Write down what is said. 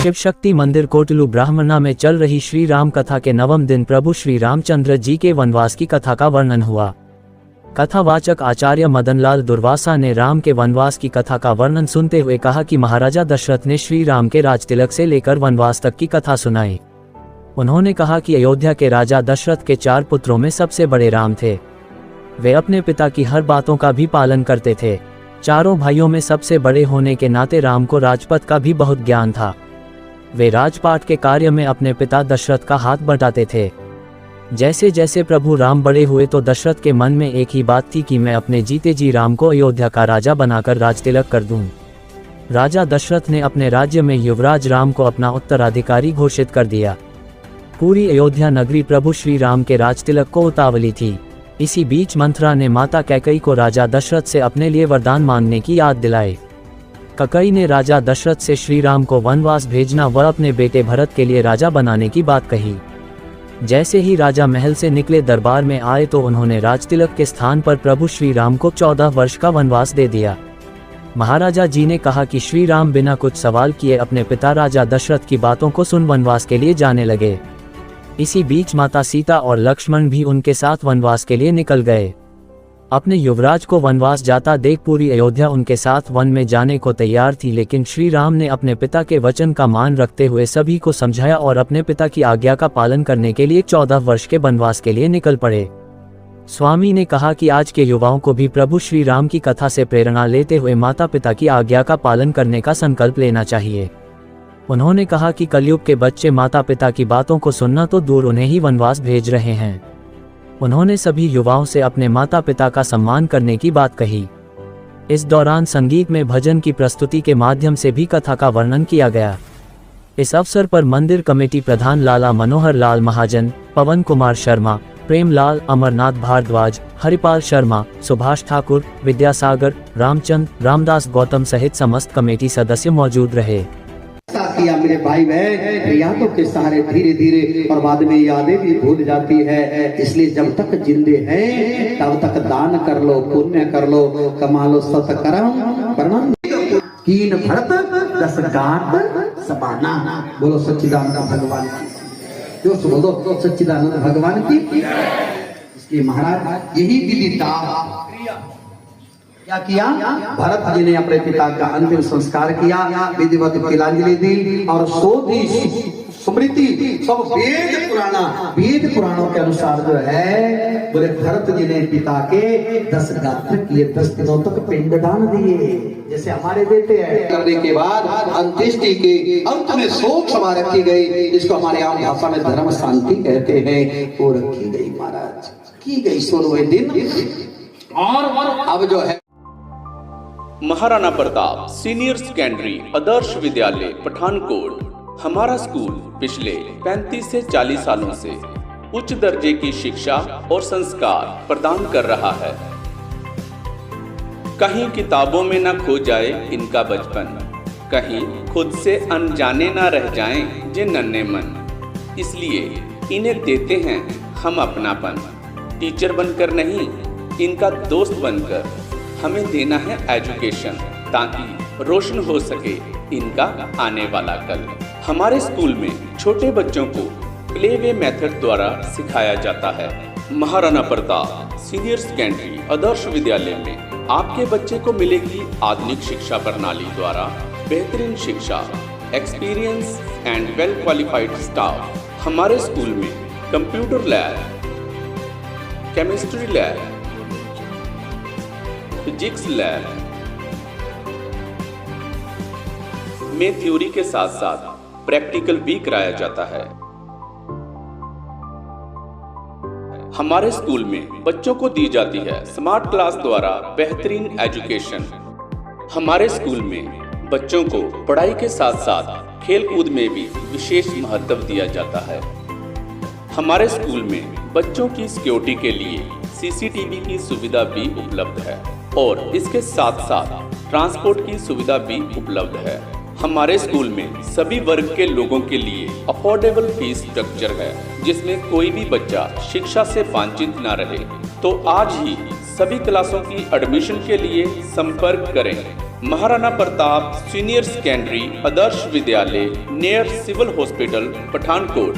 शिव शक्ति मंदिर कोटलू ब्राह्मणा में चल रही श्री राम कथा के 9वें दिन प्रभु श्री रामचंद्र जी के वनवास की कथा का वर्णन हुआ। कथावाचक आचार्य मदनलाल दुर्वासा ने राम के वनवास की कथा का वर्णन सुनते हुए कहा कि महाराजा दशरथ ने श्री राम के राजतिलक से लेकर वनवास तक की कथा सुनाई। उन्होंने कहा कि अयोध्या के राजा दशरथ के 4 पुत्रों में सबसे बड़े राम थे। वे अपने पिता की हर बातों का भी पालन करते थे। चारों भाइयों में सबसे बड़े होने के नाते राम को राजपथ का भी बहुत ज्ञान था। वे राजपाट के कार्य में अपने पिता दशरथ का हाथ बटाते थे। जैसे जैसे प्रभु राम बड़े हुए तो दशरथ के मन में एक ही बात थी कि मैं अपने जीते जी राम को अयोध्या का राजा बनाकर राजतिलक कर दूं। राजा दशरथ ने अपने राज्य में युवराज राम को अपना उत्तराधिकारी घोषित कर दिया। पूरी अयोध्या नगरी प्रभु श्री राम के राजतिलक को उतावली थी। इसी बीच मंथरा ने माता कैकेयी को राजा दशरथ से अपने लिए वरदान मांगने की याद दिलाई। कैकेयी ने राजा दशरथ से श्री राम को वनवास भेजना व अपने बेटे भरत के लिए राजा बनाने की बात कही। जैसे ही राजा महल से निकले दरबार में आए तो उन्होंने राजतिलक के स्थान पर प्रभु श्री राम को 14 वर्ष का वनवास दे दिया। महाराजा जी ने कहा कि श्री राम बिना कुछ सवाल किए अपने पिता राजा दशरथ की बातों को सुन वनवास के लिए जाने लगे। इसी बीच माता सीता और लक्ष्मण भी उनके साथ वनवास के लिए निकल गए। अपने युवराज को वनवास जाता देख पूरी अयोध्या उनके साथ वन में जाने को तैयार थी, लेकिन श्री राम ने अपने पिता के वचन का मान रखते हुए सभी को समझाया और अपने पिता की आज्ञा का पालन करने के लिए 14 वर्ष के वनवास के लिए निकल पड़े। स्वामी ने कहा कि आज के युवाओं को भी प्रभु श्री राम की कथा से प्रेरणा लेते हुए माता पिता की आज्ञा का पालन करने का संकल्प लेना चाहिए। उन्होंने कहा कि कलयुग के बच्चे माता पिता की बातों को सुनना तो दूर उन्हें ही वनवास भेज रहे हैं। उन्होंने सभी युवाओं से अपने माता पिता का सम्मान करने की बात कही। इस दौरान संगीत में भजन की प्रस्तुति के माध्यम से भी कथा का वर्णन किया गया। इस अवसर पर मंदिर कमेटी प्रधान लाला मनोहर लाल महाजन, पवन कुमार शर्मा, प्रेमलाल, अमरनाथ भारद्वाज, हरिपाल शर्मा, सुभाष ठाकुर, विद्यासागर, रामचंद्र, रामदास गौतम सहित समस्त कमेटी सदस्य मौजूद रहे। किया मेरे भाई बहन, यादों के सहारे धीरे धीरे और बाद में यादें भी भूल जाती है। इसलिए जब तक जिंदे हैं तब तक दान कर लो, पुण्य कर लो, कमा लो सत्कर्म प्रणाम। कीन भरत 10 गांठ समाना। बोलो सच्चिदानंद भगवान की, जो बोलो सच्चिदानंद भगवान की। इसलिए महाराज यही विधि था। क्या किया? भरत जी ने अपने पिता का अंतिम संस्कार किया, विधिवत तिलांजलि दी और सोधी स्मृति सब वेद पुराणों के अनुसार जो है बोले भरत जी ने पिता के 10 गात्र किए, 10 दिनों तक पिंडदान दिए जैसे हमारे देते हैं। करने के बाद अंत्येष्टि के अंत में शोक सभा रखी गई, जिसको हमारे आम भाषा में धर्म शांति कहते हैं, वो रखी गई महाराज, की गई 16वें दिन। और अब जो है महाराणा प्रताप सीनियर सेकेंडरी आदर्श विद्यालय पठानकोट हमारा स्कूल पिछले 35 से 40 सालों से उच्च दर्जे की शिक्षा और संस्कार प्रदान कर रहा है। कहीं किताबों में न खो जाए इनका बचपन, कहीं खुद से अनजाने न रह जाएं जे नन्हे मन। इसलिए इन्हें देते हैं हम अपनापन, टीचर बनकर नहीं इनका दोस्त बनकर हमें देना है एजुकेशन, ताकि रोशन हो सके इनका आने वाला कल। हमारे स्कूल में छोटे बच्चों को प्ले वे मेथड द्वारा सिखाया जाता है। महाराणा प्रताप सीनियर सेकेंडरी आदर्श विद्यालय में आपके बच्चे को मिलेगी आधुनिक शिक्षा प्रणाली द्वारा बेहतरीन शिक्षा, experience and well qualified staff. हमारे स्कूल में computer lab, chemistry lab, physics lab में थ्योरी के साथ साथ प्रैक्टिकल भी कराया जाता है। हमारे स्कूल में बच्चों को दी जाती है स्मार्ट क्लास द्वारा बेहतरीन एजुकेशन। हमारे स्कूल में बच्चों को पढ़ाई के साथ साथ खेल कूद में भी विशेष महत्व दिया जाता है। हमारे स्कूल में बच्चों की सिक्योरिटी के लिए सीसीटीवी की सुविधा भी उपलब्ध है और इसके साथ साथ ट्रांसपोर्ट की सुविधा भी उपलब्ध है। हमारे स्कूल में सभी वर्ग के लोगों के लिए अफोर्डेबल फीस स्ट्रक्चर है, जिसमें कोई भी बच्चा शिक्षा से वंचित न रहे। तो आज ही सभी क्लासों की एडमिशन के लिए संपर्क करें Maharana Pratap senior secondary Adarsh Vidyalaya near civil hospital Pathankot.